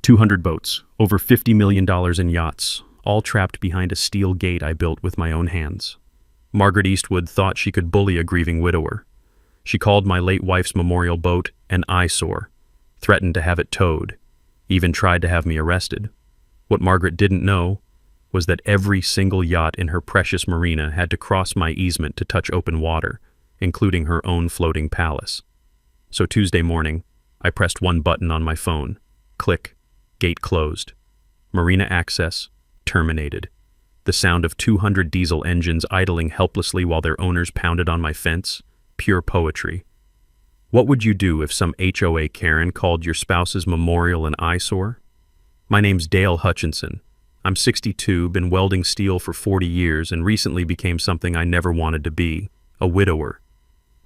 200 boats, over $50 million in yachts, all trapped behind a steel gate I built with my own hands. Margaret Eastwood thought she could bully a grieving widower. She called my late wife's memorial boat an eyesore, threatened to have it towed, even tried to have me arrested. What Margaret didn't know was that every single yacht in her precious Marina had to cross my easement to touch open water, including her own floating palace. So Tuesday morning, I pressed one button on my phone. Click. Gate closed. Marina access terminated. The sound of 200 diesel engines idling helplessly while their owners pounded on my fence. Pure poetry. What would you do if some HOA Karen called your spouse's memorial an eyesore? My name's Dale Hutchinson. I'm 62, been welding steel for 40 years, and recently became something I never wanted to be, a widower.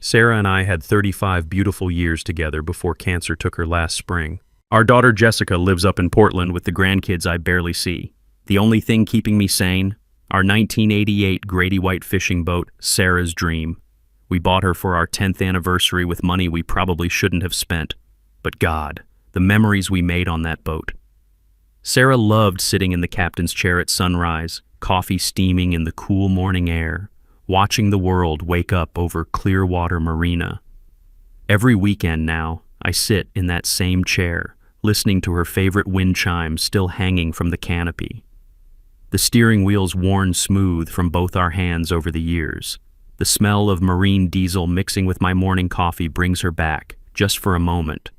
Sarah and I had 35 beautiful years together before cancer took her last spring. Our daughter Jessica lives up in Portland with the grandkids I barely see. The only thing keeping me sane? Our 1988 Grady White fishing boat, Sarah's Dream. We bought her for our 10th anniversary with money we probably shouldn't have spent. But God, the memories we made on that boat. Sarah loved sitting in the captain's chair at sunrise, coffee steaming in the cool morning air, watching the world wake up over Clearwater Marina. Every weekend now, I sit in that same chair, listening to her favorite wind chimes still hanging from the canopy. The steering wheel's worn smooth from both our hands over the years. The smell of marine diesel mixing with my morning coffee brings her back, just for a moment.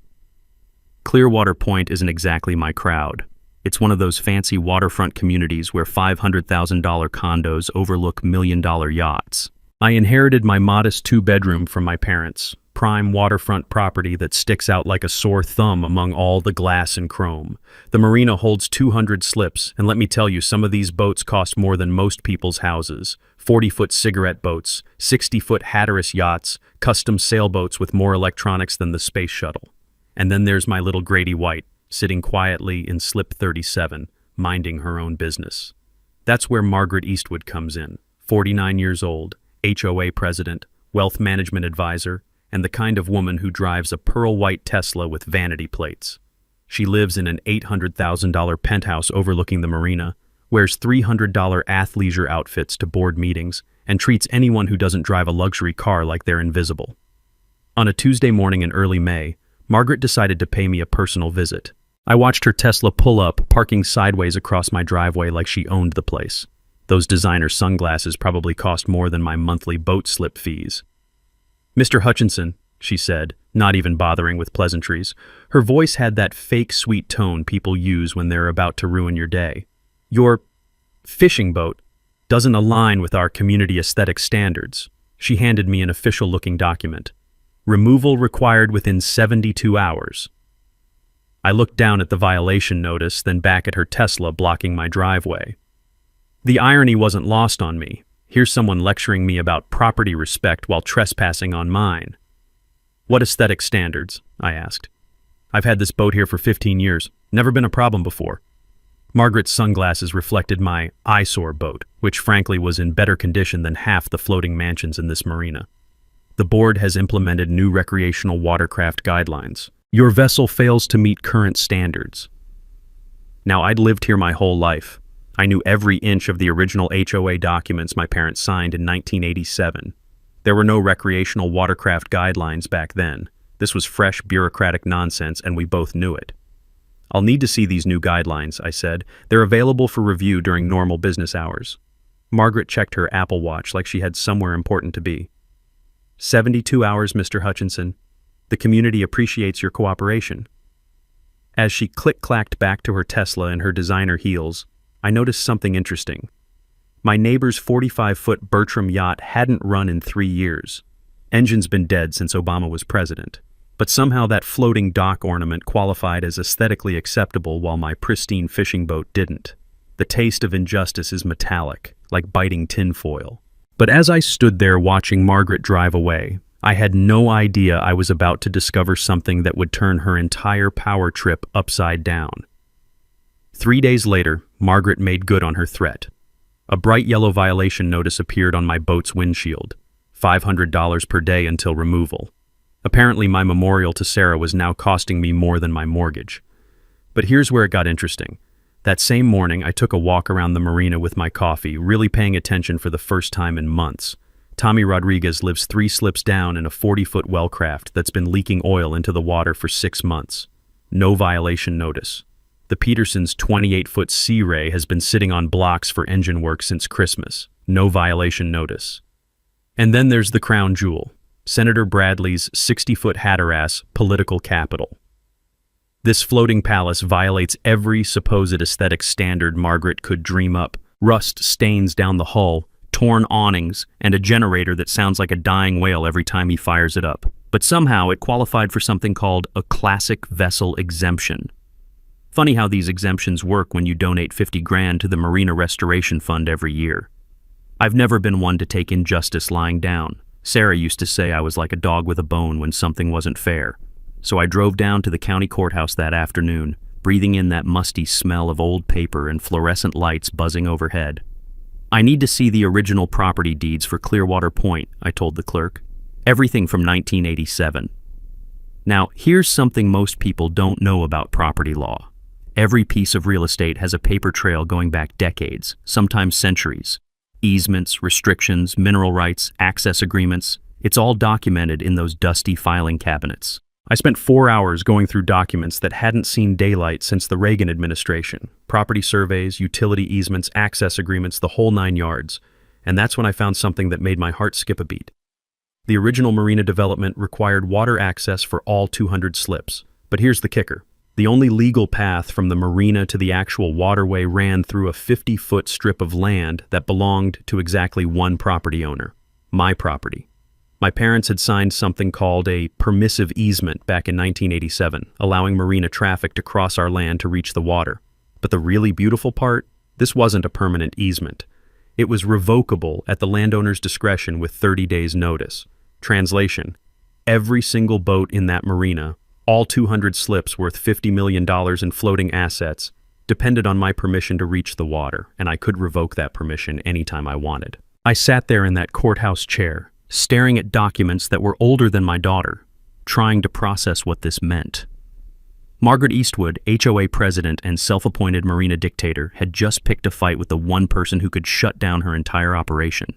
Clearwater Point isn't exactly my crowd. It's one of those fancy waterfront communities where $500,000 condos overlook million-dollar yachts. I inherited my modest two-bedroom from my parents, prime waterfront property that sticks out like a sore thumb among all the glass and chrome. The marina holds 200 slips, and let me tell you, some of these boats cost more than most people's houses. 40-foot cigarette boats, 60-foot Hatteras yachts, custom sailboats with more electronics than the space shuttle. And then there's my little Grady White, sitting quietly in slip 37, minding her own business. That's where Margaret Eastwood comes in, 49 years old, HOA president, wealth management advisor, and the kind of woman who drives a pearl-white Tesla with vanity plates. She lives in an $800,000 penthouse overlooking the marina, wears $300 athleisure outfits to board meetings, and treats anyone who doesn't drive a luxury car like they're invisible. On a Tuesday morning in early May, Margaret decided to pay me a personal visit. I watched her Tesla pull up, parking sideways across my driveway like she owned the place. Those designer sunglasses probably cost more than my monthly boat slip fees. "Mr. Hutchinson," she said, not even bothering with pleasantries. Her voice had that fake sweet tone people use when they're about to ruin your day. "Your fishing boat doesn't align with our community aesthetic standards." She handed me an official-looking document. "Removal required within 72 hours. I looked down at the violation notice, then back at her Tesla blocking my driveway. The irony wasn't lost on me. Here's someone lecturing me about property respect while trespassing on mine. "What aesthetic standards?" I asked. "I've had this boat here for 15 years. Never been a problem before." Margaret's sunglasses reflected my eyesore boat, which frankly was in better condition than half the floating mansions in this marina. "The board has implemented new recreational watercraft guidelines. Your vessel fails to meet current standards." Now, I'd lived here my whole life. I knew every inch of the original HOA documents my parents signed in 1987. There were no recreational watercraft guidelines back then. This was fresh bureaucratic nonsense, and we both knew it. "I'll need to see these new guidelines," I said. "They're available for review during normal business hours." Margaret checked her Apple Watch like she had somewhere important to be. 72 hours, Mr. Hutchinson. The community appreciates your cooperation." As she click-clacked back to her Tesla in her designer heels, I noticed something interesting. My neighbor's 45-foot Bertram yacht hadn't run in 3 years. Engine's been dead since Obama was president. But somehow that floating dock ornament qualified as aesthetically acceptable while my pristine fishing boat didn't. The taste of injustice is metallic, like biting tinfoil. But as I stood there watching Margaret drive away, I had no idea I was about to discover something that would turn her entire power trip upside down. 3 days later, Margaret made good on her threat. A bright yellow violation notice appeared on my boat's windshield. $500 per day until removal. Apparently my memorial to Sarah was now costing me more than my mortgage. But here's where it got interesting. That same morning, I took a walk around the marina with my coffee, really paying attention for the first time in months. Tommy Rodriguez lives 3 slips down in a 40-foot wellcraft that's been leaking oil into the water for 6 months. No violation notice. The Peterson's 28-foot Sea Ray has been sitting on blocks for engine work since Christmas. No violation notice. And then there's the crown jewel, Senator Bradley's 60-foot Hatteras political capital. This floating palace violates every supposed aesthetic standard Margaret could dream up. Rust stains down the hull, torn awnings, and a generator that sounds like a dying whale every time he fires it up. But somehow it qualified for something called a classic vessel exemption. Funny how these exemptions work when you donate 50 grand to the Marina Restoration Fund every year. I've never been one to take injustice lying down. Sarah used to say I was like a dog with a bone when something wasn't fair. So I drove down to the county courthouse that afternoon, breathing in that musty smell of old paper and fluorescent lights buzzing overhead. I need to see the original property deeds for Clearwater Point, I told the clerk. Everything from 1987. Now, here's something most people don't know about property law. Every piece of real estate has a paper trail going back decades, sometimes centuries. Easements, restrictions, mineral rights, access agreements, it's all documented in those dusty filing cabinets. I spent 4 hours going through documents that hadn't seen daylight since the Reagan administration. Property surveys, utility easements, access agreements, the whole 9 yards. And that's when I found something that made my heart skip a beat. The original marina development required water access for all 200 slips. But here's the kicker. The only legal path from the marina to the actual waterway ran through a 50-foot strip of land that belonged to exactly one property owner. My property. My parents had signed something called a permissive easement back in 1987, allowing marina traffic to cross our land to reach the water. But the really beautiful part? This wasn't a permanent easement. It was revocable at the landowner's discretion with 30 days' notice. Translation: every single boat in that marina, all 200 slips worth $50 million in floating assets, depended on my permission to reach the water, and I could revoke that permission anytime I wanted. I sat there in that courthouse chair, staring at documents that were older than my daughter, trying to process what this meant. Margaret Eastwood, HOA president and self-appointed marina dictator, had just picked a fight with the one person who could shut down her entire operation.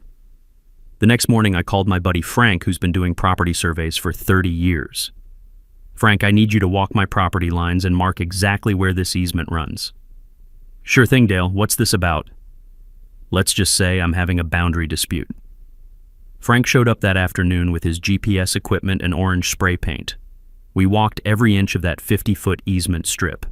The next morning, I called my buddy Frank, who's been doing property surveys for 30 years. Frank, I need you to walk my property lines and mark exactly where this easement runs. Sure thing, Dale. What's this about? Let's just say I'm having a boundary dispute. Frank showed up that afternoon with his GPS equipment and orange spray paint. We walked every inch of that 50-foot easement strip.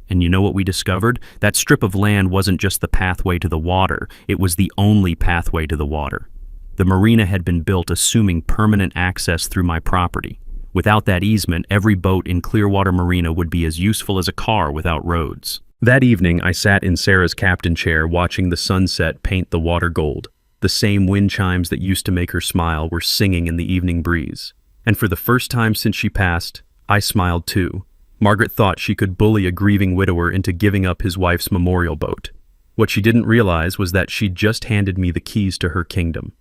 And you know what we discovered? That strip of land wasn't just the pathway to the water, it was the only pathway to the water. The marina had been built assuming permanent access through my property. Without that easement, every boat in Clearwater Marina would be as useful as a car without roads. That evening, I sat in Sarah's captain chair watching the sunset paint the water gold. The same wind chimes that used to make her smile were singing in the evening breeze. And for the first time since she passed, I smiled too. Margaret thought she could bully a grieving widower into giving up his wife's memorial boat. What she didn't realize was that she'd just handed me the keys to her kingdom.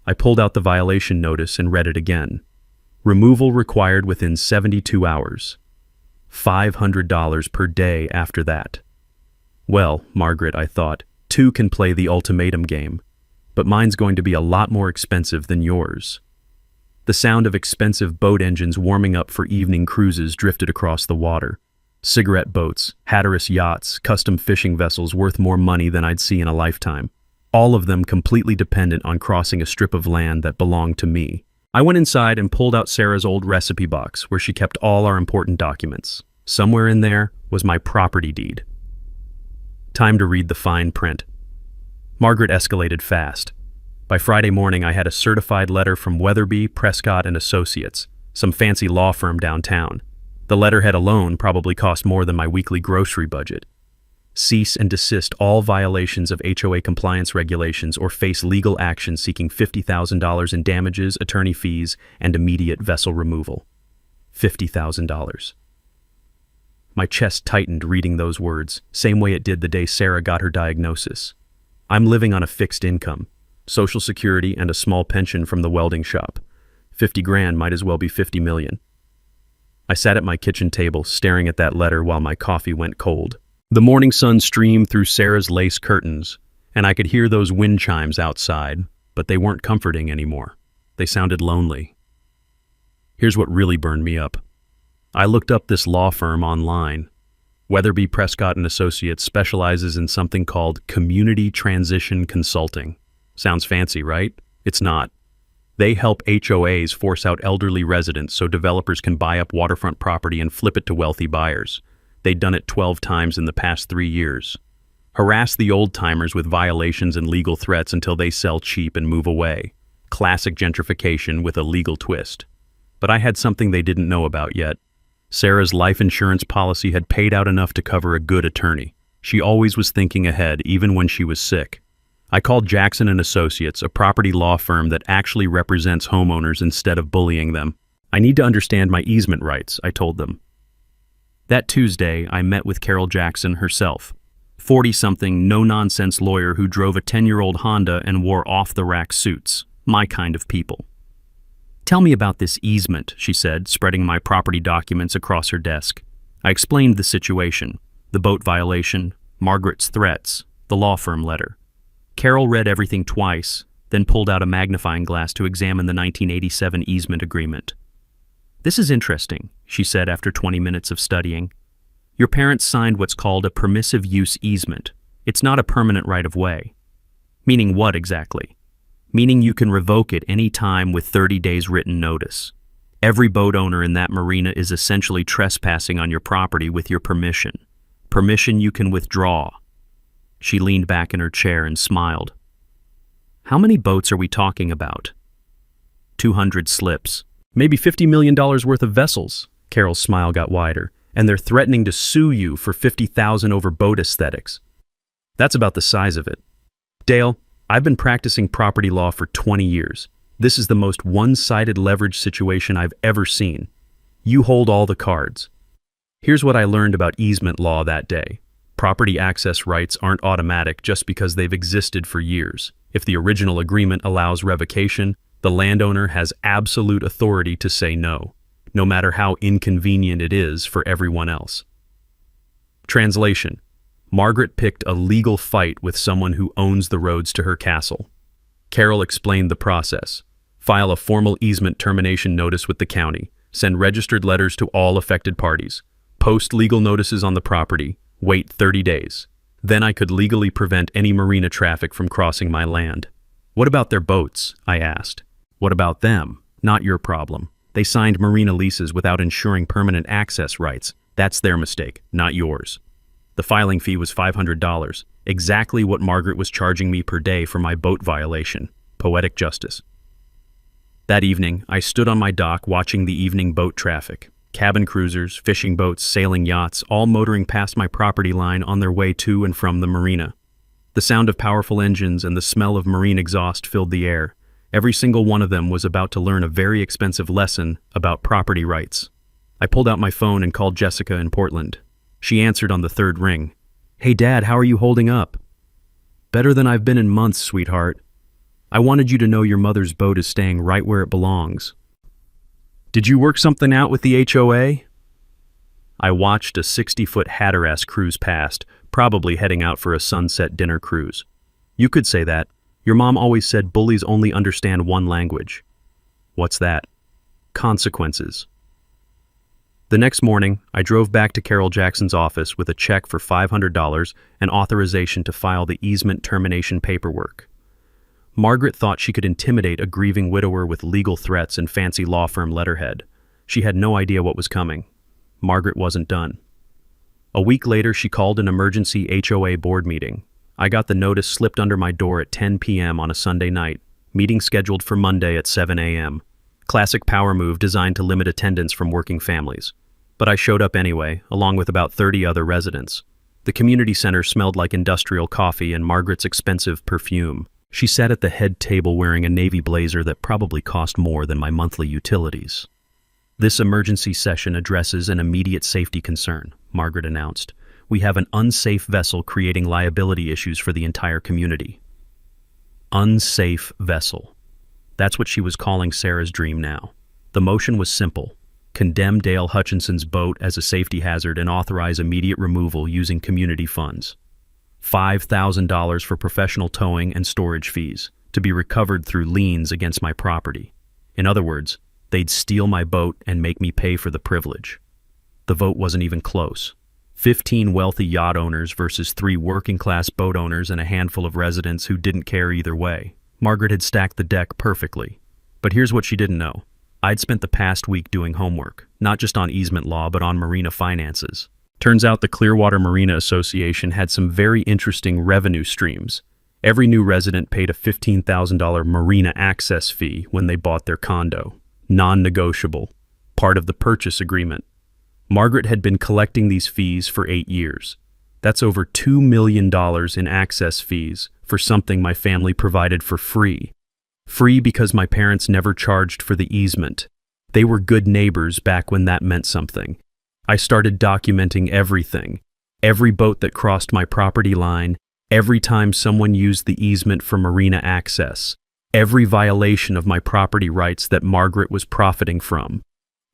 I pulled out the violation notice and read it again. Removal required within 72 hours. $500 per day after that. Well, Margaret, I thought, two can play the ultimatum game. But mine's going to be a lot more expensive than yours. The sound of expensive boat engines warming up for evening cruises drifted across the water. Cigarette boats, Hatteras yachts, custom fishing vessels worth more money than I'd see in a lifetime. All of them completely dependent on crossing a strip of land that belonged to me. I went inside and pulled out Sarah's old recipe box where she kept all our important documents. Somewhere in there was my property deed. Time to read the fine print. Margaret escalated fast. By Friday morning, I had a certified letter from Weatherby, Prescott & Associates, some fancy law firm downtown. The letterhead alone probably cost more than my weekly grocery budget. Cease and desist all violations of HOA compliance regulations or face legal action seeking $50,000 in damages, attorney fees, and immediate vessel removal. $50,000. My chest tightened reading those words, same way it did the day Sarah got her diagnosis. I'm living on a fixed income, Social Security and a small pension from the welding shop. 50 grand might as well be 50 million. I sat at my kitchen table, staring at that letter while my coffee went cold. The morning sun streamed through Sarah's lace curtains, and I could hear those wind chimes outside, but they weren't comforting anymore. They sounded lonely. Here's what really burned me up. I looked up this law firm online. Weatherby Prescott and Associates specializes in something called community transition consulting. Sounds fancy, right? It's not. They help HOAs force out elderly residents so developers can buy up waterfront property and flip it to wealthy buyers. They've done it 12 times in the past 3 years. Harass the old-timers with violations and legal threats until they sell cheap and move away. Classic gentrification with a legal twist. But I had something they didn't know about yet. Sarah's life insurance policy had paid out enough to cover a good attorney. She always was thinking ahead, even when she was sick. I called Jackson and Associates, a property law firm that actually represents homeowners instead of bullying them. I need to understand my easement rights, I told them. That Tuesday, I met with Carol Jackson herself, 40-something, no-nonsense lawyer who drove a 10-year-old Honda and wore off-the-rack suits. My kind of people. "Tell me about this easement," she said, spreading my property documents across her desk. I explained the situation, the boat violation, Margaret's threats, the law firm letter. Carol read everything twice, then pulled out a magnifying glass to examine the 1987 easement agreement. "This is interesting," she said after 20 minutes of studying. "Your parents signed what's called a permissive use easement. It's not a permanent right-of-way." "Meaning what exactly?" "Meaning you can revoke it any time with 30 days written notice. Every boat owner in that marina is essentially trespassing on your property with your permission. Permission you can withdraw." She leaned back in her chair and smiled. "How many boats are we talking about?" 200 slips. "Maybe $50 million worth of vessels." Carol's smile got wider. "And they're threatening to sue you for $50,000 over boat aesthetics." That's about the size of it. "Dale, I've been practicing property law for 20 years. This is the most one-sided leverage situation I've ever seen. You hold all the cards." Here's what I learned about easement law that day. Property access rights aren't automatic just because they've existed for years. If the original agreement allows revocation, the landowner has absolute authority to say no, no matter how inconvenient it is for everyone else. Translation: Margaret picked a legal fight with someone who owns the roads to her castle. Carol explained the process. File a formal easement termination notice with the county. Send registered letters to all affected parties. Post legal notices on the property. Wait 30 days. Then I could legally prevent any marina traffic from crossing my land. "What about their boats?" I asked. "What about them? Not your problem. They signed marina leases without ensuring permanent access rights. That's their mistake, not yours." The filing fee was $500, exactly what Margaret was charging me per day for my boat violation. Poetic justice. That evening, I stood on my dock watching the evening boat traffic. Cabin cruisers, fishing boats, sailing yachts, all motoring past my property line on their way to and from the marina. The sound of powerful engines and the smell of marine exhaust filled the air. Every single one of them was about to learn a very expensive lesson about property rights. I pulled out my phone and called Jessica in Portland. She answered on the third ring. "Hey Dad, how are you holding up?" "Better than I've been in months, sweetheart. I wanted you to know your mother's boat is staying right where it belongs." "Did you work something out with the HOA?" I watched a 60-foot Hatteras cruise past, probably heading out for a sunset dinner cruise. "You could say that. Your mom always said bullies only understand one language." "What's that?" "Consequences." The next morning, I drove back to Carol Jackson's office with a check for $500 and authorization to file the easement termination paperwork. Margaret thought she could intimidate a grieving widower with legal threats and fancy law firm letterhead. She had no idea what was coming. Margaret wasn't done. A week later, she called an emergency HOA board meeting. I got the notice slipped under my door at 10 p.m. on a Sunday night, meeting scheduled for Monday at 7 a.m. Classic power move designed to limit attendance from working families. But I showed up anyway, along with about 30 other residents. The community center smelled like industrial coffee and Margaret's expensive perfume. She sat at the head table wearing a navy blazer that probably cost more than my monthly utilities. "This emergency session addresses an immediate safety concern," Margaret announced. "We have an unsafe vessel creating liability issues for the entire community." Unsafe vessel. That's what she was calling Sarah's dream now. The motion was simple. condemn Dale Hutchinson's boat as a safety hazard and authorize immediate removal using community funds. $5,000 for professional towing and storage fees, to be recovered through liens against my property. In other words, they'd steal my boat and make me pay for the privilege. The vote wasn't even close. 15 wealthy yacht owners versus 3 working-class boat owners and a handful of residents who didn't care either way. Margaret had stacked the deck perfectly. But here's what she didn't know. I'd spent the past week doing homework, not just on easement law, but on marina finances. Turns out the Clearwater Marina Association had some very interesting revenue streams. Every new resident paid a $15,000 marina access fee when they bought their condo. Non-negotiable. Part of the purchase agreement. Margaret had been collecting these fees for 8 years. That's over $2 million in access fees for something my family provided for free. Free because my parents never charged for the easement. They were good neighbors back when that meant something. I started documenting everything. Every boat that crossed my property line, every time someone used the easement for marina access, every violation of my property rights that Margaret was profiting from.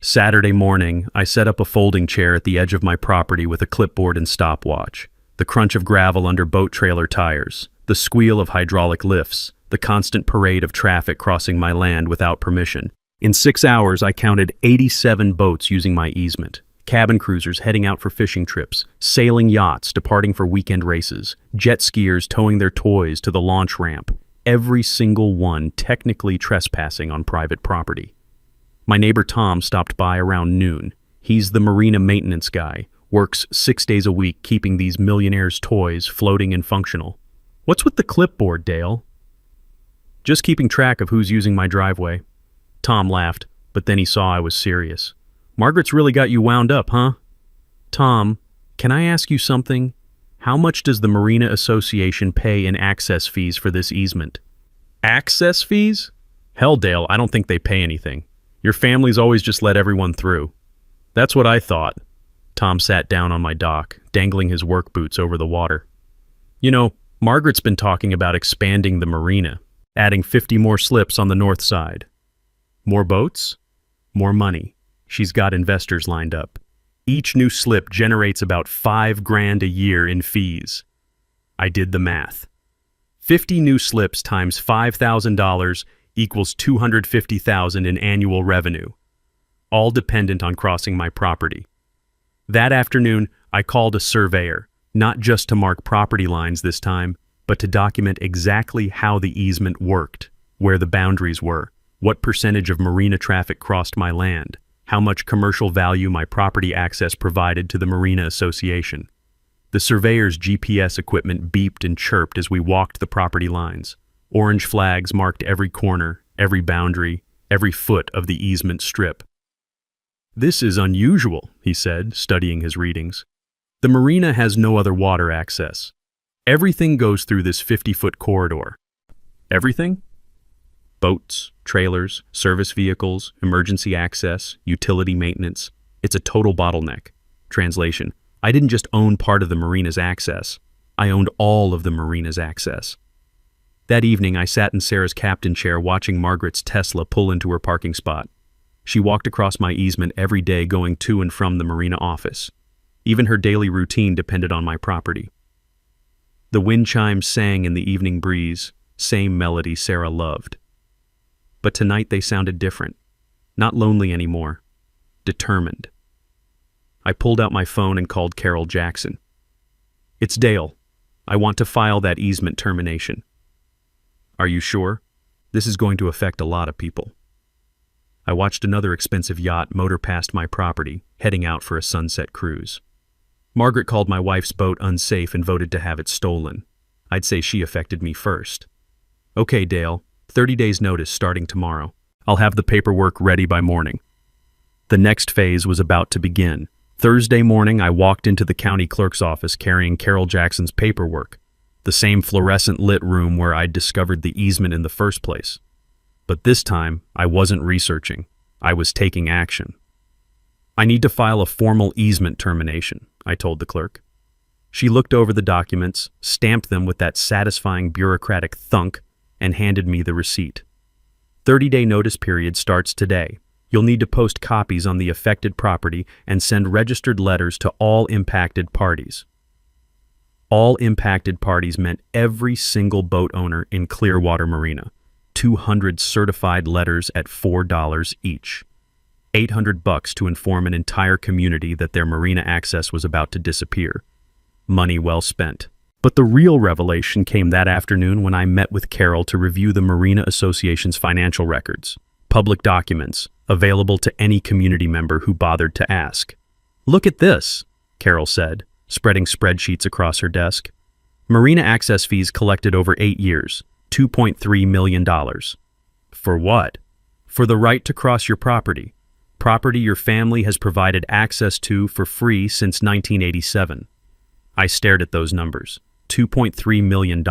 Saturday morning, I set up a folding chair at the edge of my property with a clipboard and stopwatch. The crunch of gravel under boat trailer tires, the squeal of hydraulic lifts, the constant parade of traffic crossing my land without permission. In 6 hours, I counted 87 boats using my easement. Cabin cruisers heading out for fishing trips, sailing yachts departing for weekend races, jet skiers towing their toys to the launch ramp, every single one technically trespassing on private property. My neighbor Tom stopped by around noon. He's the marina maintenance guy, works 6 days a week keeping these millionaires' toys floating and functional. What's with the clipboard, Dale? Just keeping track of who's using my driveway. Tom laughed, but then he saw I was serious. Margaret's really got you wound up, huh? Tom, can I ask you something? How much does the Marina Association pay in access fees for this easement? Access fees? Hell, Dale, I don't think they pay anything. Your family's always just let everyone through. That's what I thought. Tom sat down on my dock, dangling his work boots over the water. You know, Margaret's been talking about expanding the marina, adding 50 more slips on the north side. More boats? More money. She's got investors lined up. Each new slip generates about $5,000 a year in fees. I did the math. 50 new slips times $5,000 equals $250,000 in annual revenue, all dependent on crossing my property. That afternoon, I called a surveyor, not just to mark property lines this time, but to document exactly how the easement worked, where the boundaries were, what percentage of marina traffic crossed my land, how much commercial value my property access provided to the Marina Association. The surveyor's GPS equipment beeped and chirped as we walked the property lines. Orange flags marked every corner, every boundary, every foot of the easement strip. This is unusual, he said, studying his readings. The marina has no other water access. Everything goes through this 50-foot corridor. Everything? Boats, trailers, service vehicles, emergency access, utility maintenance. It's a total bottleneck. Translation: I didn't just own part of the marina's access. I owned all of the marina's access. That evening, I sat in Sarah's captain chair watching Margaret's Tesla pull into her parking spot. She walked across my easement every day going to and from the marina office. Even her daily routine depended on my property. The wind chimes sang in the evening breeze, same melody Sarah loved. But tonight they sounded different. Not lonely anymore. Determined. I pulled out my phone and called Carol Jackson. It's Dale. I want to file that easement termination. Are you sure? This is going to affect a lot of people. I watched another expensive yacht motor past my property, heading out for a sunset cruise. Margaret called my wife's boat unsafe and voted to have it stolen. I'd say she affected me first. Okay, Dale. 30 days notice starting tomorrow. I'll have the paperwork ready by morning. The next phase was about to begin. Thursday morning, I walked into the county clerk's office carrying Carol Jackson's paperwork, the same fluorescent lit room where I'd discovered the easement in the first place. But this time, I wasn't researching. I was taking action. I need to file a formal easement termination, I told the clerk. She looked over the documents, stamped them with that satisfying bureaucratic thunk, and handed me the receipt. 30-day notice period starts today. You'll need to post copies on the affected property and send registered letters to all impacted parties. All impacted parties meant every single boat owner in Clearwater Marina. 200 certified letters at $4 each. $800 to inform an entire community that their marina access was about to disappear. Money well spent. But the real revelation came that afternoon when I met with Carol to review the Marina Association's financial records, public documents, available to any community member who bothered to ask. "Look at this," Carol said, spreading spreadsheets across her desk. Marina access fees collected over 8 years, $2.3 million. For what? For the right to cross your property. Property your family has provided access to for free since 1987. I stared at those numbers. $2.3 million.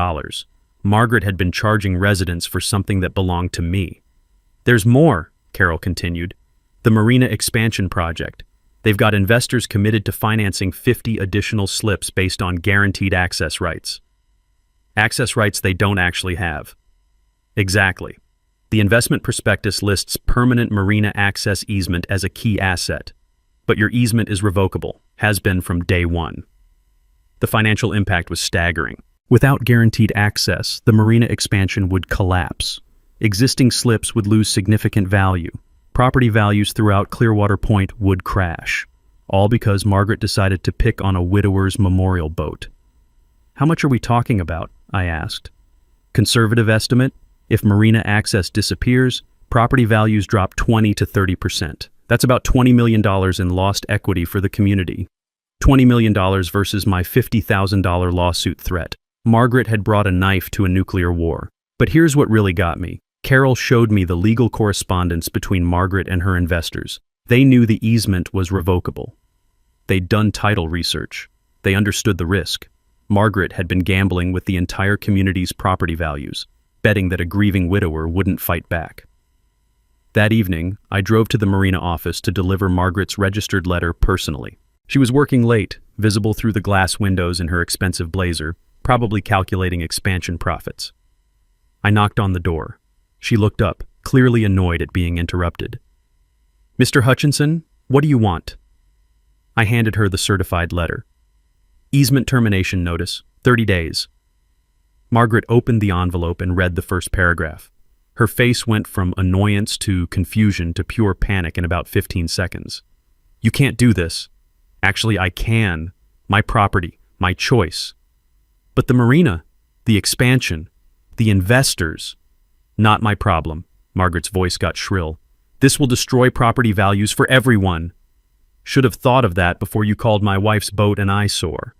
Margaret had been charging residents for something that belonged to me. "There's more," Carol continued. "The Marina expansion project. They've got investors committed to financing 50 additional slips based on guaranteed access rights. Access rights they don't actually have." Exactly. The investment prospectus lists permanent marina access easement as a key asset. But your easement is revocable, has been from day one. The financial impact was staggering. Without guaranteed access, the marina expansion would collapse. Existing slips would lose significant value. Property values throughout Clearwater Point would crash. All because Margaret decided to pick on a widower's memorial boat. "How much are we talking about?" I asked. "Conservative estimate, if marina access disappears, property values drop 20 to 30%. That's about $20 million in lost equity for the community. $20 million versus my $50,000 lawsuit threat. Margaret had brought a knife to a nuclear war. But here's what really got me. Carol showed me the legal correspondence between Margaret and her investors. They knew the easement was revocable. They'd done title research. They understood the risk. Margaret had been gambling with the entire community's property values, betting that a grieving widower wouldn't fight back. That evening, I drove to the Marina office to deliver Margaret's registered letter personally. She was working late, visible through the glass windows in her expensive blazer, probably calculating expansion profits. I knocked on the door. She looked up, clearly annoyed at being interrupted. "Mr. Hutchinson, what do you want?" I handed her the certified letter. "Easement termination notice, 30 days. Margaret opened the envelope and read the first paragraph. Her face went from annoyance to confusion to pure panic in about 15 seconds. "You can't do this." "Actually, I can. My property, my choice." "But the marina, the expansion, the investors." "Not my problem." Margaret's voice got shrill. "This will destroy property values for everyone. Should have thought of that before you called my wife's boat an eyesore."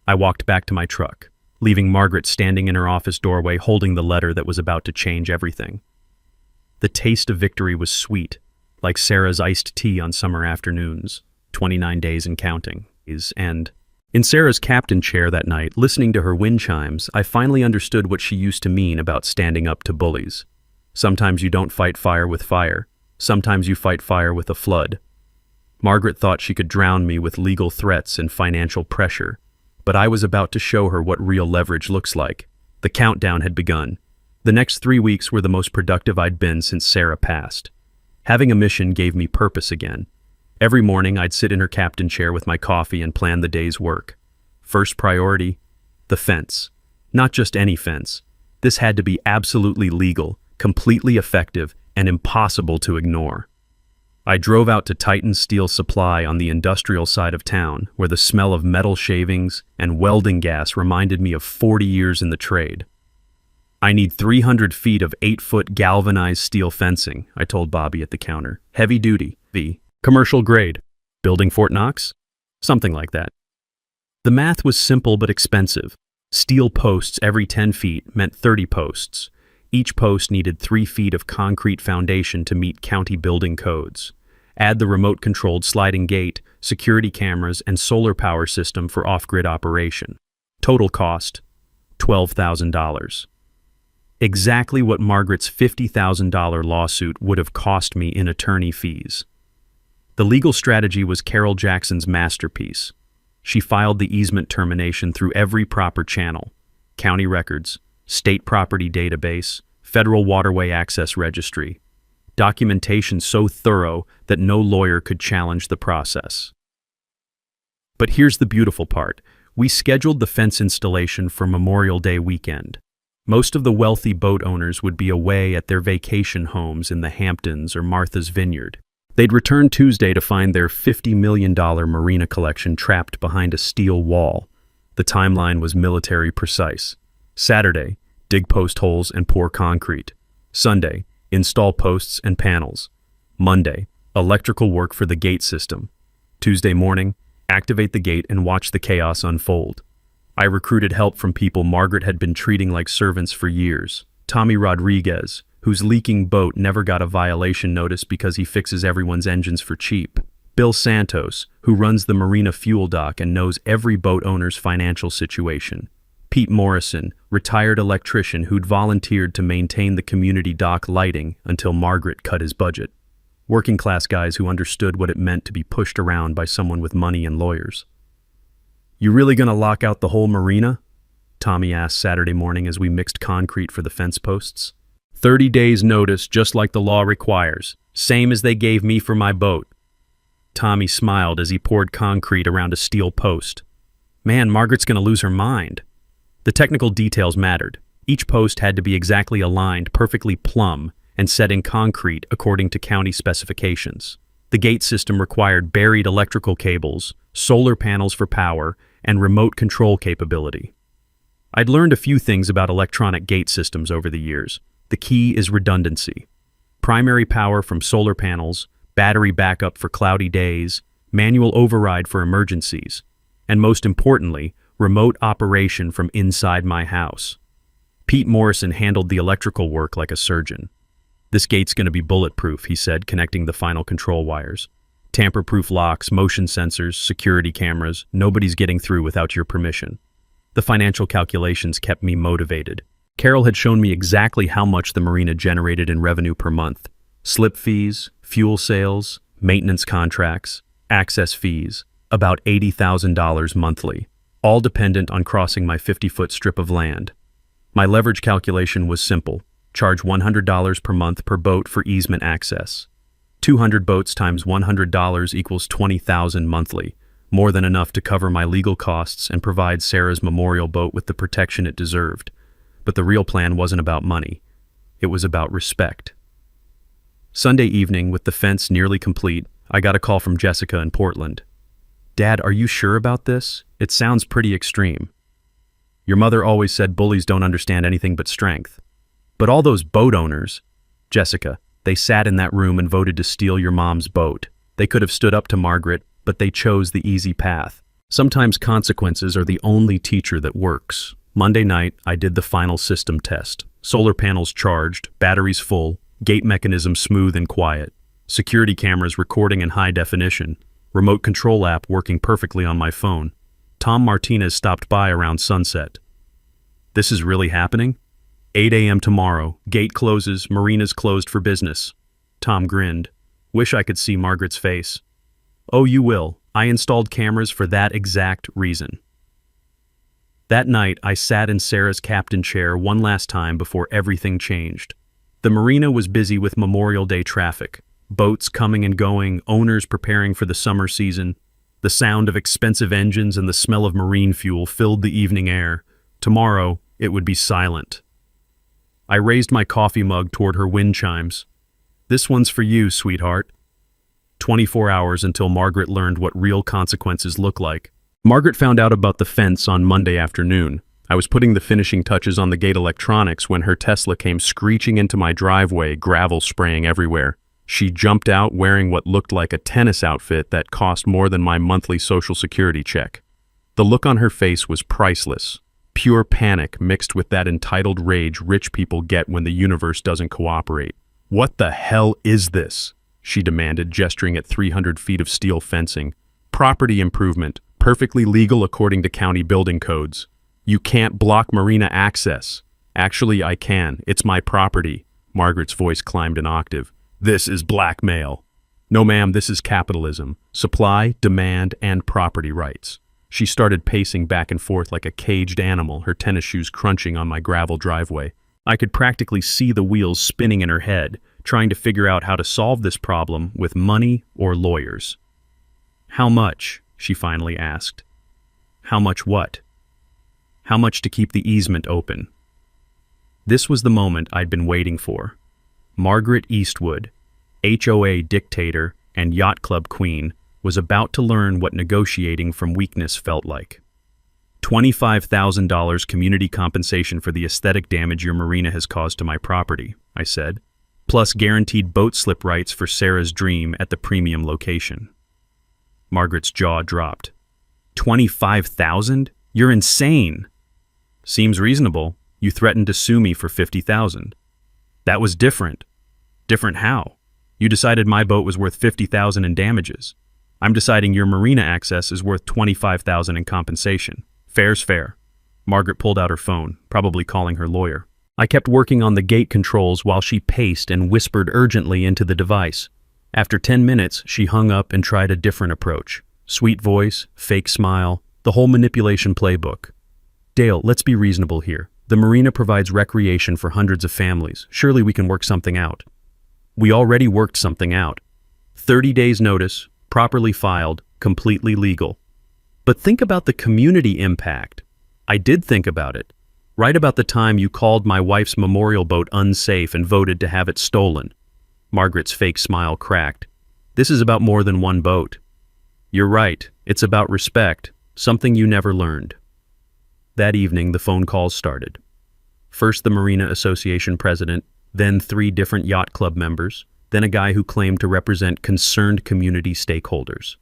I walked back to my truck, leaving Margaret standing in her office doorway holding the letter that was about to change everything. The taste of victory was sweet, like Sarah's iced tea on summer afternoons, 29 days and counting. And in Sarah's captain chair that night, listening to her wind chimes, I finally understood what she used to mean about standing up to bullies. Sometimes you don't fight fire with fire. Sometimes you fight fire with a flood. Margaret thought she could drown me with legal threats and financial pressure, but I was about to show her what real leverage looks like. The countdown had begun. The next 3 weeks were the most productive I'd been since Sarah passed. Having a mission gave me purpose again. Every morning I'd sit in her captain chair with my coffee and plan the day's work. First priority, the fence. Not just any fence. This had to be absolutely legal, completely effective, and impossible to ignore. I drove out to Titan Steel Supply on the industrial side of town, where the smell of metal shavings and welding gas reminded me of 40 years in the trade. "I need 300 feet of 8-foot galvanized steel fencing," I told Bobby at the counter. "Heavy duty, commercial grade. Building Fort Knox? Something like that." The math was simple but expensive. Steel posts every 10 feet meant 30 posts. Each post needed 3 feet of concrete foundation to meet county building codes. Add the remote-controlled sliding gate, security cameras, and solar power system for off-grid operation. Total cost, $12,000. Exactly what Margaret's $50,000 lawsuit would have cost me in attorney fees. The legal strategy was Carol Jackson's masterpiece. She filed the easement termination through every proper channel: county records, state property database, federal waterway access registry. documentation so thorough that no lawyer could challenge the process. But here's the beautiful part. We scheduled the fence installation for Memorial Day weekend. Most of the wealthy boat owners would be away at their vacation homes in the Hamptons or Martha's Vineyard. They'd return Tuesday to find their $50 million Marina collection trapped behind a steel wall. The timeline was military precise. Saturday, dig post holes and pour concrete. Sunday, install posts and panels. Monday, electrical work for the gate system. Tuesday morning, activate the gate and watch the chaos unfold. I recruited help from people Margaret had been treating like servants for years. Tommy Rodriguez, whose leaking boat never got a violation notice because he fixes everyone's engines for cheap. Bill Santos, who runs the Marina fuel dock and knows every boat owner's financial situation. Pete Morrison, retired electrician who'd volunteered to maintain the community dock lighting until Margaret cut his budget. Working class guys who understood what it meant to be pushed around by someone with money and lawyers. "You really gonna lock out the whole marina?" Tommy asked Saturday morning as we mixed concrete for the fence posts. 30 days notice, just like the law requires. Same as they gave me for my boat. Tommy smiled as he poured concrete around a steel post. Man, Margaret's gonna lose her mind. The technical details mattered. Each post had to be exactly aligned, perfectly plumb, and set in concrete according to county specifications. The gate system required buried electrical cables, solar panels for power, and remote control capability. I'd learned a few things about electronic gate systems over the years. The key is redundancy. Primary power from solar panels, battery backup for cloudy days, manual override for emergencies, and most importantly, remote operation from inside my house. Pete Morrison handled the electrical work like a surgeon. "This gate's going to be bulletproof," he said, connecting the final control wires. "Tamper-proof locks, motion sensors, security cameras. Nobody's getting through without your permission." The financial calculations kept me motivated. Carol had shown me exactly how much the marina generated in revenue per month. Slip fees, fuel sales, maintenance contracts, access fees, about $80,000 monthly, all dependent on crossing my 50-foot strip of land. My leverage calculation was simple. Charge $100 per month per boat for easement access. 200 boats times $100 equals $20,000 monthly, more than enough to cover my legal costs and provide Sarah's memorial boat with the protection it deserved. But the real plan wasn't about money. It was about respect. Sunday evening, with the fence nearly complete, I got a call from Jessica in Portland. "Dad, are you sure about this? It sounds pretty extreme. Your mother always said bullies don't understand anything but strength. But all those boat owners..." "Jessica, they sat in that room and voted to steal your mom's boat. They could have stood up to Margaret, but they chose the easy path. Sometimes consequences are the only teacher that works." Monday night, I did the final system test. Solar panels charged, batteries full, gate mechanism smooth and quiet, security cameras recording in high definition, remote control app working perfectly on my phone. Tom Martinez stopped by around sunset. "This is really happening?" 8 a.m. tomorrow. Gate closes, marina's closed for business. Tom grinned. Wish I could see Margaret's face. "Oh, you will. I installed cameras for that exact reason." That night, I sat in Sarah's captain chair one last time before everything changed. The marina was busy with Memorial Day traffic. Boats coming and going, owners preparing for the summer season. The sound of expensive engines and the smell of marine fuel filled the evening air. Tomorrow, it would be silent. I raised my coffee mug toward her wind chimes. "This one's for you, sweetheart." 24 hours until Margaret learned what real consequences look like. Margaret found out about the fence on Monday afternoon. I was putting the finishing touches on the gate electronics when her Tesla came screeching into my driveway, gravel spraying everywhere. She jumped out wearing what looked like a tennis outfit that cost more than my monthly Social Security check. The look on her face was priceless. Pure panic mixed with that entitled rage rich people get when the universe doesn't cooperate. "What the hell is this?" she demanded, gesturing at 300 feet of steel fencing. "Property improvement, perfectly legal according to county building codes. You can't block marina access." "Actually, I can. It's my property." Margaret's voice climbed an octave. "This is blackmail." "No, ma'am, this is capitalism. Supply, demand, and property rights." She started pacing back and forth like a caged animal, her tennis shoes crunching on my gravel driveway. I could practically see the wheels spinning in her head, trying to figure out how to solve this problem with money or lawyers. "How much?" she finally asked. "How much what?" "How much to keep the easement open?" This was the moment I'd been waiting for. Margaret Eastwood, HOA dictator and yacht club queen, was about to learn what negotiating from weakness felt like. $25,000 community compensation for the aesthetic damage your Marina has caused to my property, I said, plus guaranteed boat slip rights for Sarah's dream at the premium location. Margaret's jaw dropped. $25,000? You're insane. Seems reasonable. You threatened to sue me for $50,000. That was different. Different how? You decided my boat was worth $50,000 in damages. I'm deciding your Marina access is worth $25,000 in compensation. Fair's fair. Margaret pulled out her phone, probably calling her lawyer. I kept working on the gate controls while she paced and whispered urgently into the device. After 10 minutes, she hung up and tried a different approach. Sweet voice, fake smile, the whole manipulation playbook. "Dale, let's be reasonable here. The Marina provides recreation for hundreds of families. Surely we can work something out." We already worked something out. 30 days notice, properly filed, completely legal. But think about the community impact. I did think about it. Right about the time you called my wife's memorial boat unsafe and voted to have it stolen. Margaret's fake smile cracked. This is about more than one boat. You're right. It's about respect, something you never learned. That evening, the phone calls started. First the Marina Association president, then 3 different yacht club members, then a guy who claimed to represent concerned community stakeholders.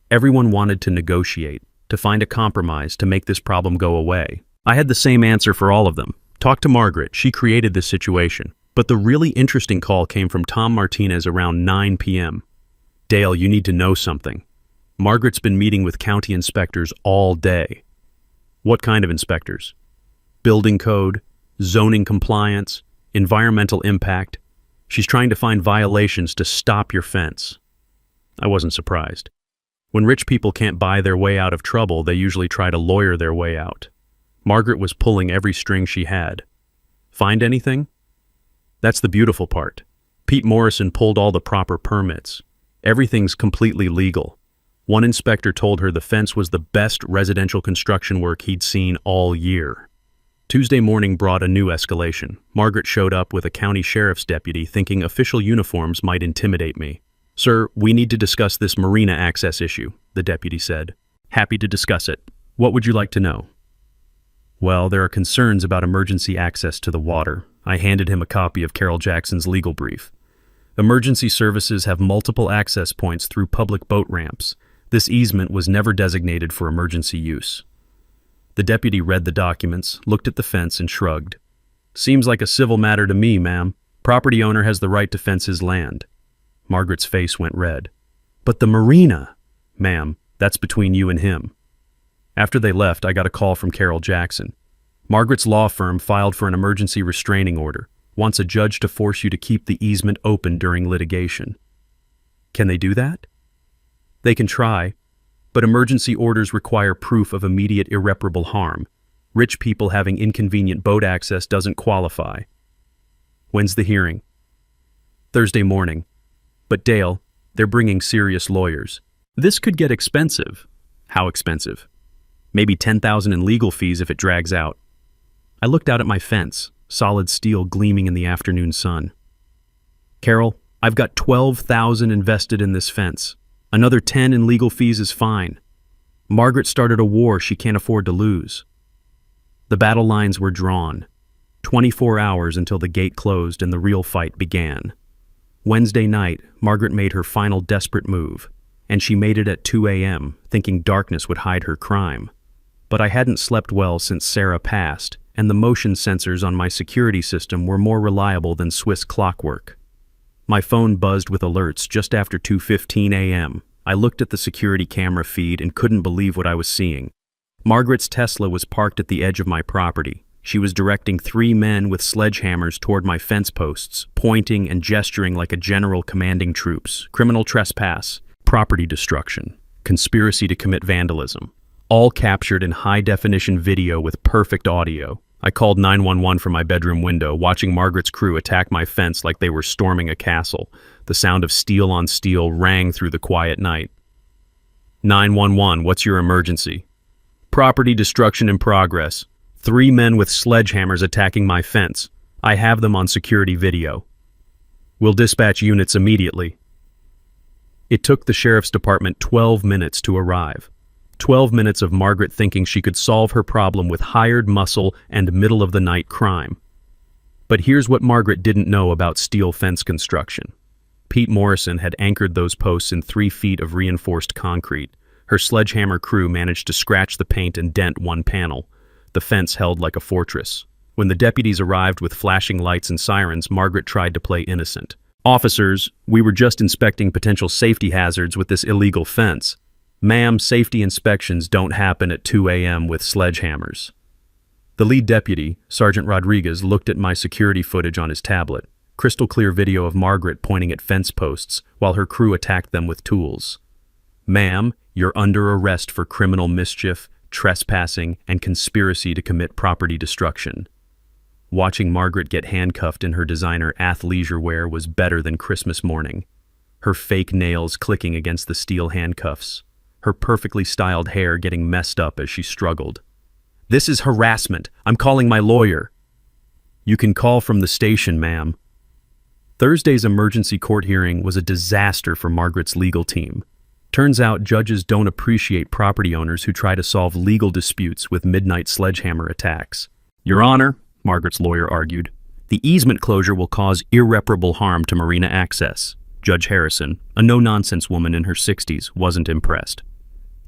Everyone wanted to negotiate, to find a compromise to make this problem go away. I had the same answer for all of them. Talk to Margaret, she created this situation. But the really interesting call came from Tom Martinez around 9 p.m. "Dale, you need to know something. Margaret's been meeting with county inspectors all day." "What kind of inspectors?" "Building code, zoning compliance, environmental impact. She's trying to find violations to stop your fence." I wasn't surprised. When rich people can't buy their way out of trouble, they usually try to lawyer their way out. Margaret was pulling every string she had. Find anything? That's the beautiful part. Pete Morrison pulled all the proper permits. Everything's completely legal. One inspector told her the fence was the best residential construction work he'd seen all year. Tuesday morning brought a new escalation. Margaret showed up with a county sheriff's deputy thinking official uniforms might intimidate me. "Sir, we need to discuss this Marina access issue," the deputy said. "Happy to discuss it. What would you like to know?" "Well, there are concerns about emergency access to the water." I handed him a copy of Carol Jackson's legal brief. "Emergency services have multiple access points through public boat ramps. This easement was never designated for emergency use." The deputy read the documents, looked at the fence, and shrugged. "Seems like a civil matter to me, ma'am. Property owner has the right to fence his land." Margaret's face went red. "But the Marina!" "Ma'am, that's between you and him." After they left, I got a call from Carol Jackson. "Margaret's law firm filed for an emergency restraining order, wants a judge to force you to keep the easement open during litigation." Can they do that? They can try, but emergency orders require proof of immediate irreparable harm. Rich people having inconvenient boat access doesn't qualify. When's the hearing? Thursday morning. But Dale, they're bringing serious lawyers. This could get expensive. How expensive? Maybe $10,000 in legal fees if it drags out. I looked out at my fence, solid steel gleaming in the afternoon sun. "Carol, I've got $12,000 invested in this fence. Another 10 in legal fees is fine. Margaret started a war she can't afford to lose." The battle lines were drawn. 24 hours until the gate closed and the real fight began. Wednesday night, Margaret made her final desperate move, and she made it at 2 a.m., thinking darkness would hide her crime. But I hadn't slept well since Sarah passed, and the motion sensors on my security system were more reliable than Swiss clockwork. My phone buzzed with alerts just after 2:15 a.m. I looked at the security camera feed and couldn't believe what I was seeing. Margaret's Tesla was parked at the edge of my property. She was directing 3 men with sledgehammers toward my fence posts, pointing and gesturing like a general commanding troops. Criminal trespass, property destruction, conspiracy to commit vandalism. All captured in high-definition video with perfect audio. I called 911 from my bedroom window, watching Margaret's crew attack my fence like they were storming a castle. The sound of steel on steel rang through the quiet night. 911, what's your emergency? Property destruction in progress. 3 men with sledgehammers attacking my fence. I have them on security video. We'll dispatch units immediately. It took the sheriff's department 12 minutes to arrive. 12 minutes of Margaret thinking she could solve her problem with hired muscle and middle-of-the-night crime. But here's what Margaret didn't know about steel fence construction. Pete Morrison had anchored those posts in 3 feet of reinforced concrete. Her sledgehammer crew managed to scratch the paint and dent one panel. The fence held like a fortress. When the deputies arrived with flashing lights and sirens, Margaret tried to play innocent. Officers, we were just inspecting potential safety hazards with this illegal fence. Ma'am, safety inspections don't happen at 2 a.m. with sledgehammers. The lead deputy, Sergeant Rodriguez, looked at my security footage on his tablet. Crystal clear video of Margaret pointing at fence posts while her crew attacked them with tools. Ma'am, you're under arrest for criminal mischief, trespassing, and conspiracy to commit property destruction. Watching Margaret get handcuffed in her designer athleisure wear was better than Christmas morning. Her fake nails clicking against the steel handcuffs. Her perfectly styled hair getting messed up as she struggled. This is harassment. I'm calling my lawyer. You can call from the station, ma'am. Thursday's emergency court hearing was a disaster for Margaret's legal team. Turns out judges don't appreciate property owners who try to solve legal disputes with midnight sledgehammer attacks. Your Honor, Margaret's lawyer argued, the easement closure will cause irreparable harm to Marina access. Judge Harrison, a no-nonsense woman in her 60s, wasn't impressed.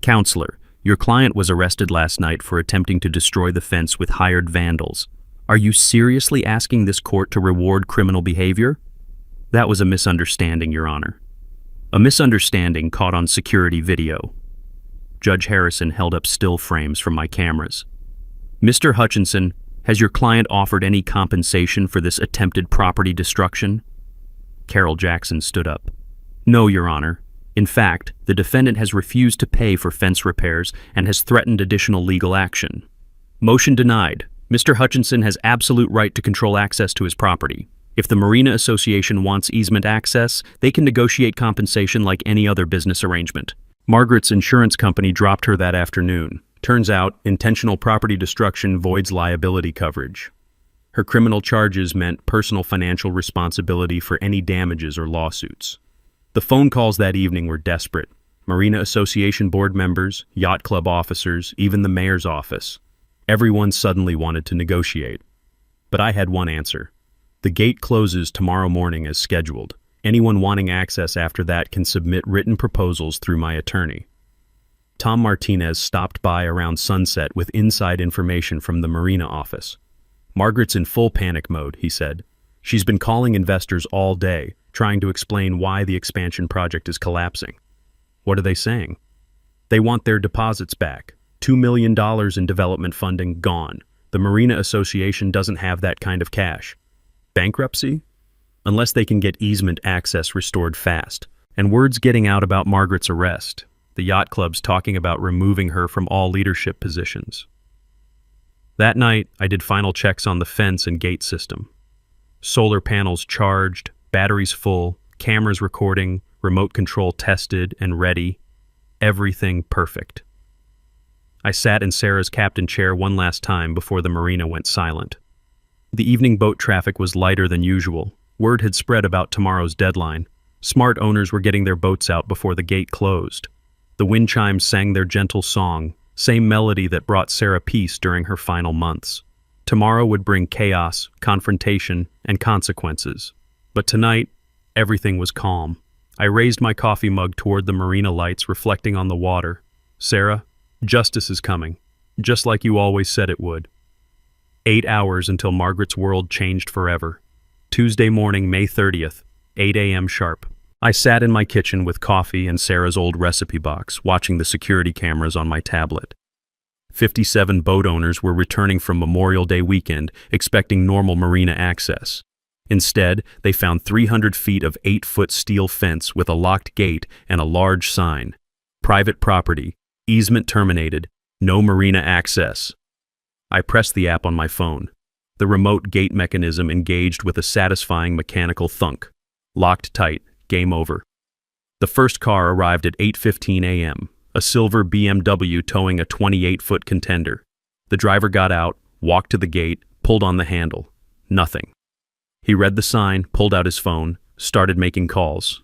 Counselor, your client was arrested last night for attempting to destroy the fence with hired vandals. Are you seriously asking this court to reward criminal behavior? That was a misunderstanding, Your Honor. A misunderstanding caught on security video. Judge Harrison held up still frames from my cameras. Mr. Hutchinson, has your client offered any compensation for this attempted property destruction? Carol Jackson stood up. No, Your Honor. In fact, the defendant has refused to pay for fence repairs and has threatened additional legal action. Motion denied. Mr. Hutchinson has absolute right to control access to his property. If the Marina Association wants easement access, they can negotiate compensation like any other business arrangement. Margaret's insurance company dropped her that afternoon. Turns out, intentional property destruction voids liability coverage. Her criminal charges meant personal financial responsibility for any damages or lawsuits. The phone calls that evening were desperate. Marina Association board members, yacht club officers, even the mayor's office. Everyone suddenly wanted to negotiate. But I had one answer. The gate closes tomorrow morning as scheduled. Anyone wanting access after that can submit written proposals through my attorney. Tom Martinez stopped by around sunset with inside information from the Marina office. Margaret's in full panic mode, he said. She's been calling investors all day, trying to explain why the expansion project is collapsing. What are they saying? They want their deposits back. $2 million in development funding gone. The Marina Association doesn't have that kind of cash. Bankruptcy? Unless they can get easement access restored fast. And word's getting out about Margaret's arrest. The yacht club's talking about removing her from all leadership positions. That night, I did final checks on the fence and gate system. Solar panels charged, batteries full, cameras recording, remote control tested and ready. Everything perfect. I sat in Sarah's captain chair one last time before the marina went silent. The evening boat traffic was lighter than usual. Word had spread about tomorrow's deadline. Smart owners were getting their boats out before the gate closed. The wind chimes sang their gentle song, same melody that brought Sarah peace during her final months. Tomorrow would bring chaos, confrontation, and consequences. But tonight, everything was calm. I raised my coffee mug toward the marina lights reflecting on the water. Sarah, justice is coming, just like you always said it would. 8 hours until Margaret's world changed forever. Tuesday morning, May 30th, 8 a.m. sharp. I sat in my kitchen with coffee and Sarah's old recipe box, watching the security cameras on my tablet. 57 boat owners were returning from Memorial Day weekend, expecting normal marina access. Instead, they found 300 feet of 8-foot steel fence with a locked gate and a large sign. Private property, easement terminated, no marina access. I pressed the app on my phone. The remote gate mechanism engaged with a satisfying mechanical thunk. Locked tight. Game over. The first car arrived at 8:15 a.m., a silver BMW towing a 28-foot contender. The driver got out, walked to the gate, pulled on the handle. Nothing. He read the sign, pulled out his phone, started making calls.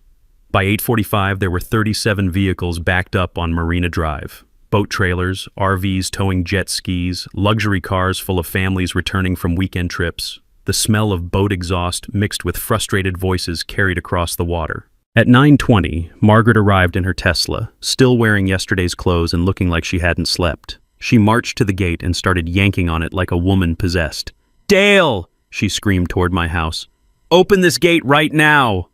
By 8:45, there were 37 vehicles backed up on Marina Drive. Boat trailers, RVs towing jet skis, luxury cars full of families returning from weekend trips. The smell of boat exhaust mixed with frustrated voices carried across the water. At 9:20, Margaret arrived in her Tesla, still wearing yesterday's clothes and looking like she hadn't slept. She marched to the gate and started yanking on it like a woman possessed. "Dale!" she screamed toward my house. "Open this gate right now!"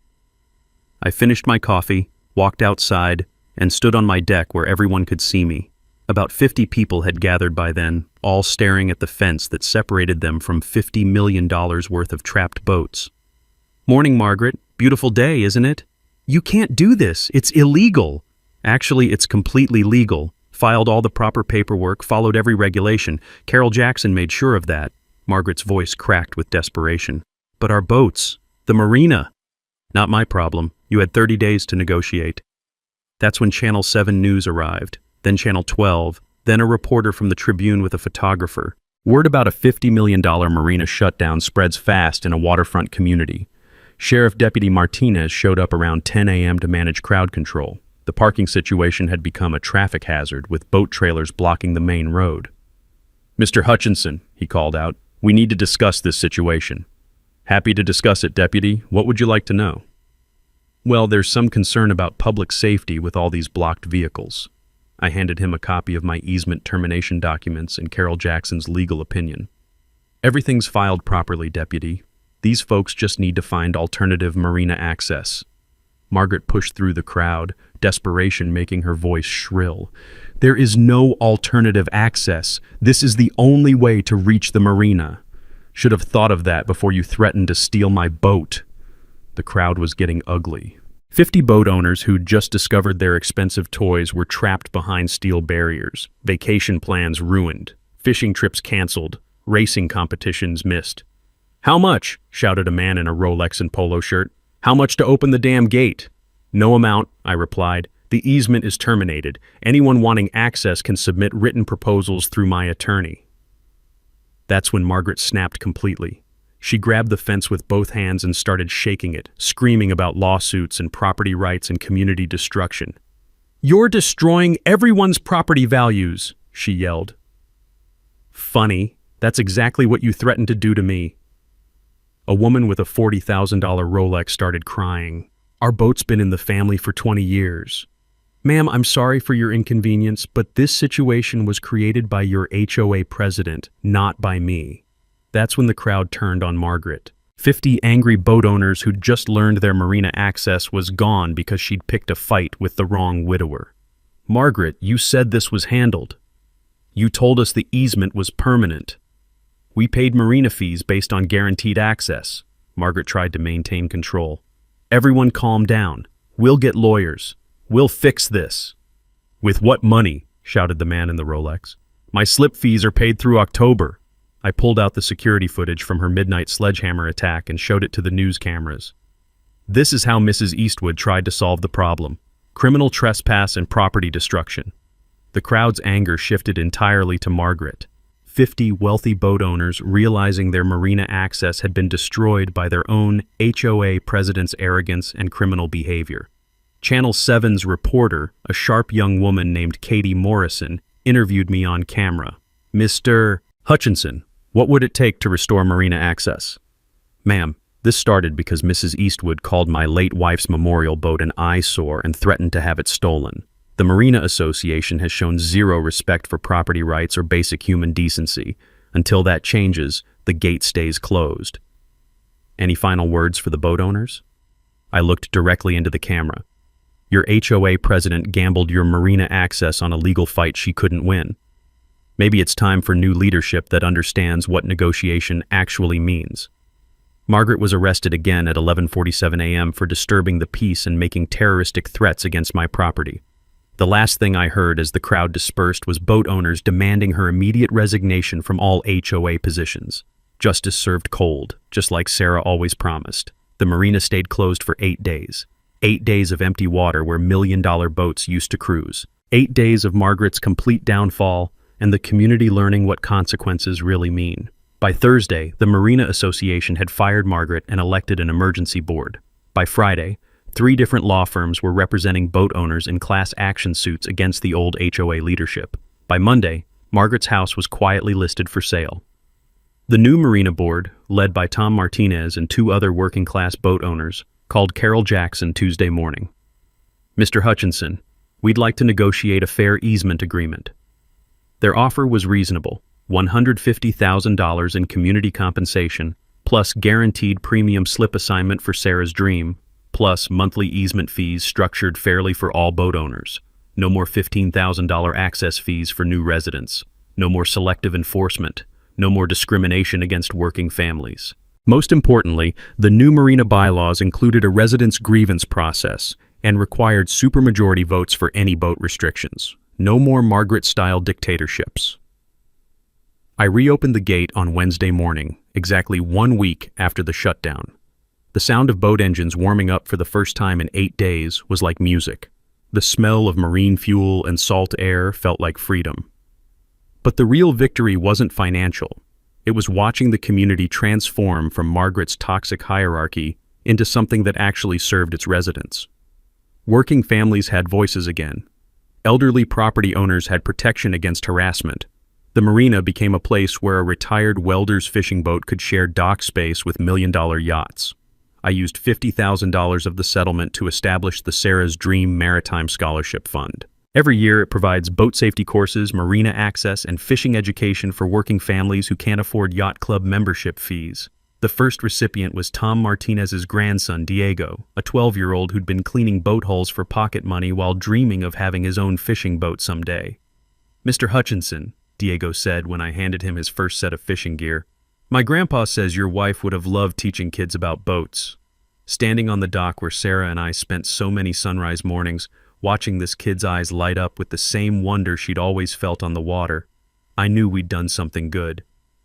I finished my coffee, walked outside, and stood on my deck where everyone could see me. About 50 people had gathered by then, all staring at the fence that separated them from $50 million worth of trapped boats. "Morning, Margaret. Beautiful day, isn't it?" "You can't do this. It's illegal." "Actually, it's completely legal. Filed all the proper paperwork, followed every regulation. Carol Jackson made sure of that." Margaret's voice cracked with desperation. "But our boats, the Marina." "Not my problem. You had 30 days to negotiate." That's when Channel 7 News arrived, then Channel 12, then a reporter from the Tribune with a photographer. Word about a $50 million marina shutdown spreads fast in a waterfront community. Sheriff Deputy Martinez showed up around 10 a.m. to manage crowd control. The parking situation had become a traffic hazard, with boat trailers blocking the main road. "Mr. Hutchinson," he called out, "we need to discuss this situation." "Happy to discuss it, Deputy. What would you like to know?" "Well, there's some concern about public safety with all these blocked vehicles." I handed him a copy of my easement termination documents and Carol Jackson's legal opinion. "Everything's filed properly, Deputy. These folks just need to find alternative marina access." Margaret pushed through the crowd, desperation making her voice shrill. "There is no alternative access. This is the only way to reach the marina. Should have thought of that before you threatened to steal my boat." The crowd was getting ugly. 50 boat owners who'd just discovered their expensive toys were trapped behind steel barriers, vacation plans ruined, fishing trips canceled, racing competitions missed. "How much?" shouted a man in a Rolex and polo shirt. "How much to open the damn gate?" "No amount," I replied. "The easement is terminated. Anyone wanting access can submit written proposals through my attorney." That's when Margaret snapped completely. She grabbed the fence with both hands and started shaking it, screaming about lawsuits and property rights and community destruction. "You're destroying everyone's property values," she yelled. "Funny, that's exactly what you threatened to do to me." A woman with a $40,000 Rolex started crying. "Our boat's been in the family for 20 years. Ma'am, I'm sorry for your inconvenience, but this situation was created by your HOA president, not by me." That's when the crowd turned on Margaret. 50 angry boat owners who'd just learned their marina access was gone because she'd picked a fight with the wrong widower. "Margaret, you said this was handled. You told us the easement was permanent. We paid marina fees based on guaranteed access." Margaret tried to maintain control. "Everyone calm down. We'll get lawyers. We'll fix this." "With what money?" shouted the man in the Rolex. "My slip fees are paid through October." I pulled out the security footage from her midnight sledgehammer attack and showed it to the news cameras. This is how Mrs. Eastwood tried to solve the problem: criminal trespass and property destruction. The crowd's anger shifted entirely to Margaret. 50 wealthy boat owners, realizing their marina access had been destroyed by their own HOA president's arrogance and criminal behavior. Channel 7's reporter, a sharp young woman named Katie Morrison, interviewed me on camera. "Mr. Hutchinson, what would it take to restore marina access?" "Ma'am, this started because Mrs. Eastwood called my late wife's memorial boat an eyesore and threatened to have it stolen. The Marina Association has shown zero respect for property rights or basic human decency. Until that changes, the gate stays closed." "Any final words for the boat owners?" I looked directly into the camera. "Your HOA president gambled your marina access on a legal fight she couldn't win. Maybe it's time for new leadership that understands what negotiation actually means." Margaret was arrested again at 11:47 a.m. for disturbing the peace and making terroristic threats against my property. The last thing I heard as the crowd dispersed was boat owners demanding her immediate resignation from all HOA positions. Justice served cold, just like Sarah always promised. The marina stayed closed for 8 days. 8 days of empty water where million-dollar boats used to cruise. 8 days of Margaret's complete downfall and the community learning what consequences really mean. By Thursday, the Marina Association had fired Margaret and elected an emergency board. By Friday, 3 different law firms were representing boat owners in class action suits against the old HOA leadership. By Monday, Margaret's house was quietly listed for sale. The new Marina board, led by Tom Martinez and 2 other working-class boat owners, called Carol Jackson Tuesday morning. "Mr. Hutchinson, we'd like to negotiate a fair easement agreement." Their offer was reasonable, $150,000 in community compensation, plus guaranteed premium slip assignment for Sarah's dream, plus monthly easement fees structured fairly for all boat owners. No more $15,000 access fees for new residents. No more selective enforcement. No more discrimination against working families. Most importantly, the new Marina bylaws included a residents' grievance process and required supermajority votes for any boat restrictions. No more Margaret-style dictatorships. I reopened the gate on Wednesday morning, exactly 1 week after the shutdown. The sound of boat engines warming up for the first time in 8 days was like music. The smell of marine fuel and salt air felt like freedom. But the real victory wasn't financial. It was watching the community transform from Margaret's toxic hierarchy into something that actually served its residents. Working families had voices again. Elderly property owners had protection against harassment. The marina became a place where a retired welder's fishing boat could share dock space with million-dollar yachts. I used $50,000 of the settlement to establish the Sarah's Dream Maritime Scholarship Fund. Every year it provides boat safety courses, marina access, and fishing education for working families who can't afford yacht club membership fees. The first recipient was Tom Martinez's grandson, Diego, a 12-year-old who'd been cleaning boat hulls for pocket money while dreaming of having his own fishing boat someday. "Mr. Hutchinson," Diego said when I handed him his first set of fishing gear, "my grandpa says your wife would have loved teaching kids about boats." Standing on the dock where Sarah and I spent so many sunrise mornings, watching this kid's eyes light up with the same wonder she'd always felt on the water, I knew we'd done something good.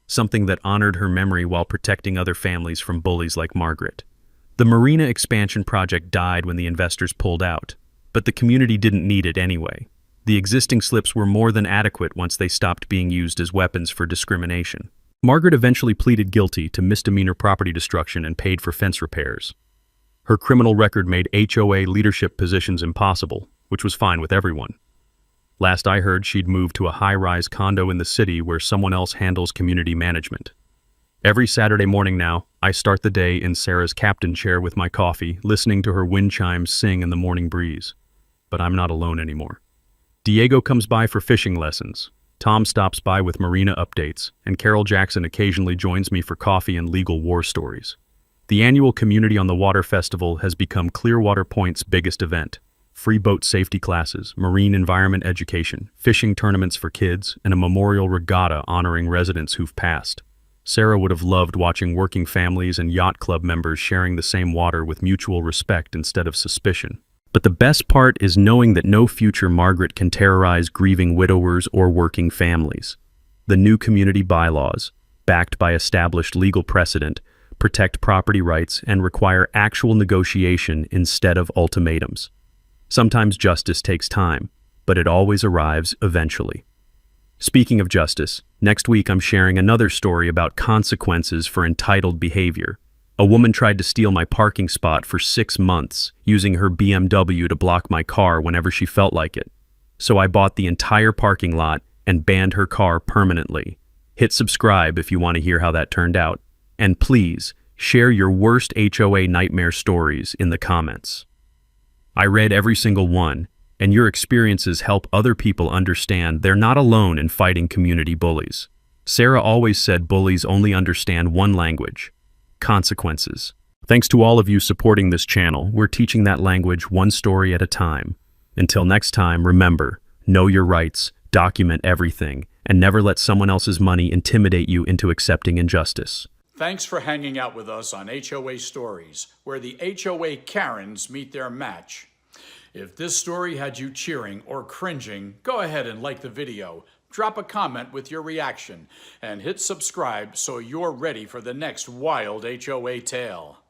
Something that honored her memory while protecting other families from bullies like Margaret. The marina expansion project died when the investors pulled out, but the community didn't need it anyway. The existing slips were more than adequate once they stopped being used as weapons for discrimination. Margaret eventually pleaded guilty to misdemeanor property destruction and paid for fence repairs. Her criminal record made HOA leadership positions impossible, which was fine with everyone. Last I heard, she'd moved to a high-rise condo in the city where someone else handles community management. Every Saturday morning now, I start the day in Sarah's captain chair with my coffee, listening to her wind chimes sing in the morning breeze. But I'm not alone anymore. Diego comes by for fishing lessons. Tom stops by with marina updates, and Carol Jackson occasionally joins me for coffee and legal war stories. The annual Community on the Water Festival has become Clearwater Point's biggest event. Free boat safety classes, marine environment education, fishing tournaments for kids, and a memorial regatta honoring residents who've passed. Sarah would have loved watching working families and yacht club members sharing the same water with mutual respect instead of suspicion. But the best part is knowing that no future Margaret can terrorize grieving widowers or working families. The new community bylaws, backed by established legal precedent, protect property rights and require actual negotiation instead of ultimatums. Sometimes justice takes time, but it always arrives eventually. Speaking of justice, next week I'm sharing another story about consequences for entitled behavior. A woman tried to steal my parking spot for 6 months, using her BMW to block my car whenever she felt like it. So I bought the entire parking lot and banned her car permanently. Hit subscribe if you want to hear how that turned out. And please, share your worst HOA nightmare stories in the comments. I read every single one, and your experiences help other people understand they're not alone in fighting community bullies. Sarah always said bullies only understand one language: consequences. Thanks to all of you supporting this channel, we're teaching that language one story at a time. Until next time, remember, know your rights, document everything, and never let someone else's money intimidate you into accepting injustice. Thanks for hanging out with us on HOA Stories, where the HOA Karens meet their match. If this story had you cheering or cringing, go ahead and like the video, drop a comment with your reaction, and hit subscribe so you're ready for the next wild HOA tale.